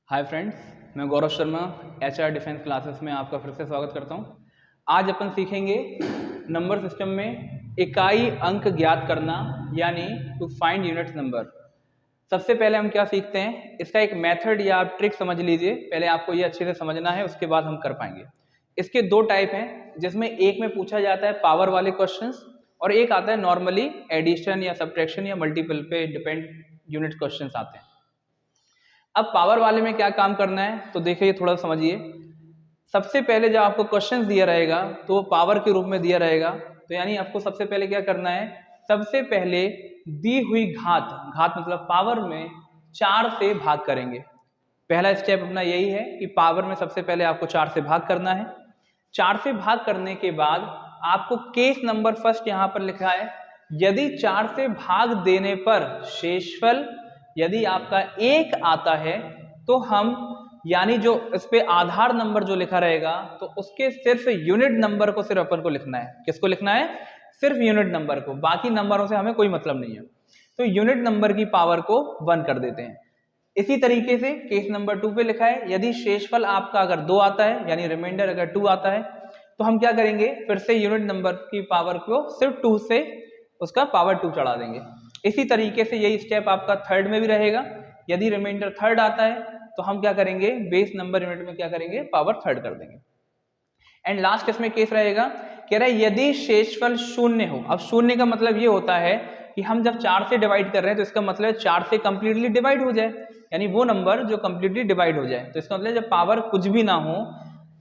Hi friends, मैं Gaurav Sharma HR defence classes में आपका फिर से स्वागत करता हूं। आज अपन सीखेंगे नंबर सिस्टम में इकाई अंक ज्ञात करना, यानी टू फाइंड यूनिट नंबर। सबसे पहले हम क्या सीखते हैं, इसका एक मेथड या आप ट्रिक समझ लीजिए। पहले आपको ये अच्छे से समझना है, उसके बाद हम कर पाएंगे। इसके दो टाइप हैं, जिसमें एक में पूछा जाता है पावर वाले क्वेश्चंस और एक आता है नॉर्मली एडिशन या सब्ट्रैक्शन या मल्टीपल पे डिपेंड यूनिट क्वेश्चंस आते हैं। अब पावर वाले में क्या काम करना है, तो देखिए थोड़ा समझिए। सबसे पहले जब आपको क्वेश्चन दिया रहेगा तो वो पावर के रूप में दिया रहेगा, तो यानी आपको सबसे पहले क्या करना है, सबसे पहले दी हुई घात, घात मतलब पावर में 4 से भाग करेंगे। पहला स्टेप अपना यही है कि पावर में सबसे पहले आपको 4 से भाग करना है। 4 से भाग करने के बाद आपको केस नंबर फर्स्ट यहाँ पर लिखा है, यदि 4 से भाग देने पर शेषफल यदि आपका 1 आता है तो हम, यानी जो इस पे आधार नंबर जो लिखा रहेगा तो उसके सिर्फ यूनिट नंबर को सिर्फ अपन को लिखना है। किसको लिखना है? सिर्फ यूनिट नंबर को, बाकी नंबरों से हमें कोई मतलब नहीं है। तो यूनिट नंबर की पावर को 1 कर देते हैं। इसी तरीके से केस नंबर 2 पे लिखा है, यदि शेषफल आपका अगर 2 आता है यानी रिमाइंडर अगर 2 आता है तो हम क्या करेंगे, फिर से यूनिट नंबर की पावर को सिर्फ 2 से उसका पावर 2 चढ़ा देंगे। इसी तरीके से यही स्टेप आपका थर्ड में भी रहेगा। यदि रिमाइंडर थर्ड आता है तो हम क्या करेंगे, बेस नंबर यूनिट में क्या करेंगे, पावर थर्ड कर देंगे। एंड लास्ट इसमें केस रहेगा, कह रहा है यदि शेषफल 0 हो। अब 0 का मतलब ये होता है कि हम जब 4 से डिवाइड कर रहे हैं तो इसका मतलब 4 से कंप्लीटली डिवाइड हो जाए, यानी वो नंबर जो कंप्लीटली डिवाइड हो जाए। तो इसका मतलब जब पावर कुछ भी ना हो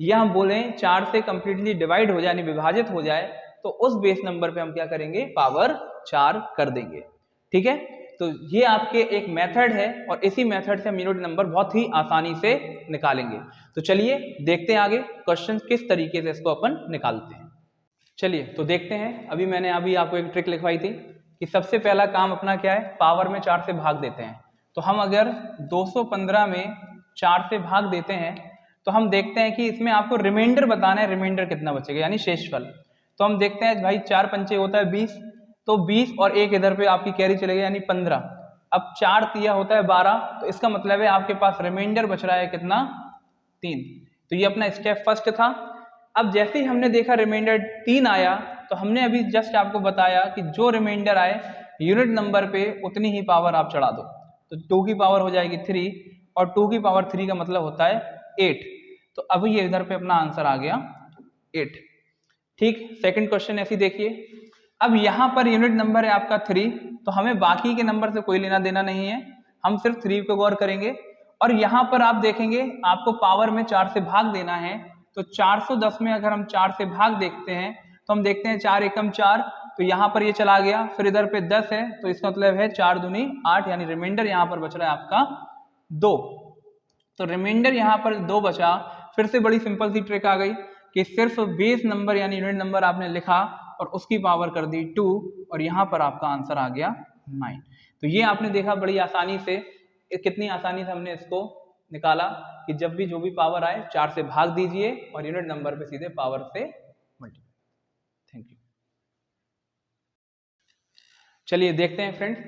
या हम बोले 4 से कंप्लीटली डिवाइड हो जाए यानी विभाजित हो जाए, तो उस बेस नंबर पे हम क्या करेंगे, पावर 4 कर देंगे। ठीक है, तो ये आपके एक मेथड है और इसी मेथड से हम यूनिट नंबर बहुत ही आसानी से निकालेंगे। तो चलिए देखते हैं आगे क्वेश्चन किस तरीके से इसको अपन निकालते हैं। चलिए तो देखते हैं। अभी आपको एक ट्रिक लिखवाई थी कि सबसे पहला काम अपना क्या है, पावर में 4 से भाग देते हैं। तो हम अगर 215 में 4 से भाग देते हैं तो हम देखते हैं कि इसमें आपको रिमाइंडर बताना है, रिमाइंडर कितना बचेगा यानी शेषफल। तो हम देखते हैं भाई 4 पंचे होता है 20, तो 20 और एक इधर पे आपकी कैरी चलेगी यानी 15। अब 4 तिया होता है 12, तो इसका मतलब है आपके पास रिमाइंडर बच रहा है कितना, 3। तो ये अपना स्टेप फर्स्ट था। अब जैसे ही हमने देखा रिमाइंडर 3 आया तो हमने अभी जस्ट आपको बताया कि जो रिमाइंडर आए यूनिट नंबर पे उतनी ही पावर आप चढ़ा दो। तो 2 की पावर हो जाएगी 3 और 2 की पावर 3 का मतलब होता है 8। तो अभी ये इधर पे अपना आंसर आ गया 8। ठीक, सेकंड क्वेश्चन ऐसी देखिए। अब यहाँ पर यूनिट नंबर है आपका 3, तो हमें बाकी के नंबर से कोई लेना देना नहीं है, हम सिर्फ 3 पे गौर करेंगे। और यहाँ पर आप देखेंगे आपको पावर में 4 से भाग देना है, तो 410 में अगर हम 4 से भाग देखते हैं तो हम देखते हैं 4 एकम 4, तो यहाँ पर ये चला गया, फिर इधर पे 10 है तो इसका मतलब है 4 दूनी 8, यानी रिमाइंडर यहाँ पर बच रहा है आपका 2। तो रिमाइंडर यहाँ पर 2 बचा। फिर से बड़ी सिंपल सी ट्रिक आ गई कि सिर्फ बेस नंबर यानी यूनिट नंबर आपने लिखा और उसकी पावर कर दी 2 और यहाँ पर आपका आंसर आ गया 9। तो ये आपने देखा बड़ी आसानी से, कितनी आसानी से हमने इसको निकाला कि जब भी जो भी पावर आए 4 से भाग दीजिए और यूनिट नंबर पे सीधे पावर से मल्टीप्लाई। Thank you. चलिए देखते हैं फ्रेंड्स,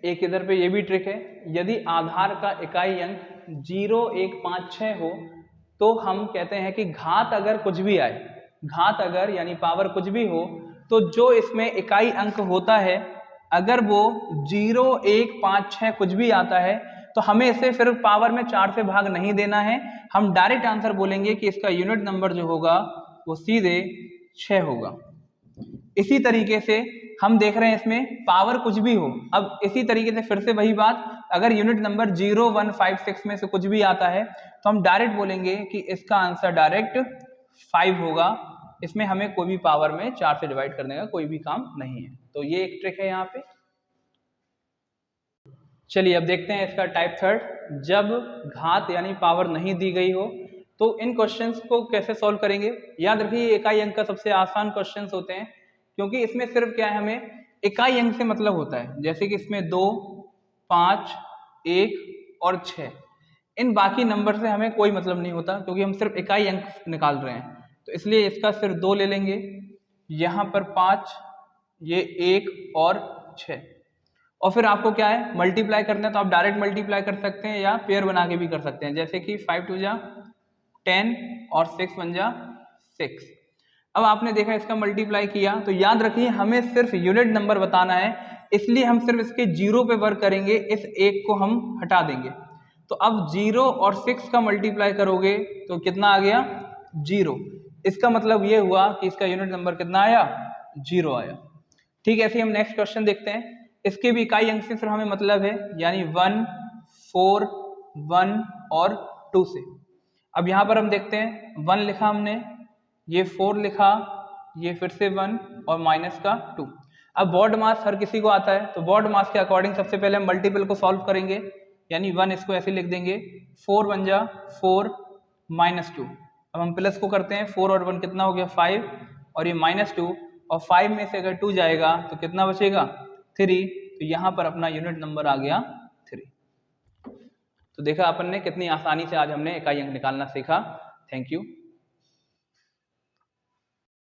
एक इधर पे ये भी ट्रिक है। यदि आधार का इकाई अंक 0, 1, 5, 6 हो तो हम कहते हैं कि घात अगर कुछ भी आए, घात अगर यानी पावर कुछ भी हो, तो जो इसमें इकाई अंक होता है अगर वो 0, 1, 5, 6 कुछ भी आता है तो हमें इसे फिर पावर में 4 से भाग नहीं देना है। हम डायरेक्ट आंसर बोलेंगे कि इसका यूनिट नंबर जो होगा वो सीधे 6 होगा। इसी तरीके से हम देख रहे हैं इसमें पावर कुछ भी हो। अब इसी तरीके से फिर से वही बात, अगर यूनिट नंबर 0, 1, 5, 6 में से कुछ भी आता है तो हम डायरेक्ट बोलेंगे कि इसका आंसर डायरेक्ट 5 होगा। इसमें हमें कोई भी पावर में 4 से डिवाइड करने का कोई भी काम नहीं है। तो ये एक ट्रिक है यहाँ पे। चलिए अब देखते हैं इसका टाइप थर्ड। जब घात यानी पावर नहीं दी गई हो तो इन क्वेश्चंस को कैसे सॉल्व करेंगे। याद रखिए इकाई अंक का सबसे आसान क्वेश्चंस होते हैं, क्योंकि इसमें सिर्फ क्या है, हमें इकाई अंक से मतलब होता है। जैसे कि इसमें 2, 5, 1 और 6, इन बाकी नंबर से हमें कोई मतलब नहीं होता क्योंकि हम सिर्फ इकाई अंक निकाल रहे हैं। तो इसलिए इसका सिर्फ 2 ले लेंगे, यहाँ पर 5, ये 1 और 6। और फिर आपको क्या है मल्टीप्लाई करना है, तो आप डायरेक्ट मल्टीप्लाई कर सकते हैं या पेयर बना के भी कर सकते हैं, जैसे कि 5 2 जा 10 और 6 1 जा 6। अब आपने देखा इसका मल्टीप्लाई किया, तो याद रखिए हमें सिर्फ यूनिट नंबर बताना है, इसलिए हम सिर्फ इसके जीरो पे वर्क करेंगे, इस एक को हम हटा देंगे। तो अब 0 और 6 का मल्टीप्लाई करोगे तो कितना आ गया 0। इसका मतलब ये हुआ कि इसका यूनिट नंबर कितना आया 0 आया। ठीक है, ऐसे ही हम नेक्स्ट क्वेश्चन देखते हैं। इसके भी इकाई अंक से फिर हमें मतलब है, यानी 1 4 1 और 2 से। अब यहाँ पर हम देखते हैं 1 लिखा हमने, ये 4 लिखा, ये फिर से 1 और माइनस का 2। अब बॉड मास हर किसी को आता है, तो बॉड मास के अकॉर्डिंग सबसे पहले हम मल्टीपल को सॉल्व करेंगे, यानी 1 इसको ऐसे लिख देंगे 4 1 जा 4 माइनस 2। अब हम प्लस को करते हैं, 4 और 1 कितना हो गया 5 और ये माइनस 2, और 5 में से अगर 2 जाएगा तो कितना बचेगा 3। तो यहाँ पर अपना यूनिट नंबर आ गया 3। तो देखा अपन ने कितनी आसानी से आज हमने इकाई अंक निकालना सीखा। Thank you.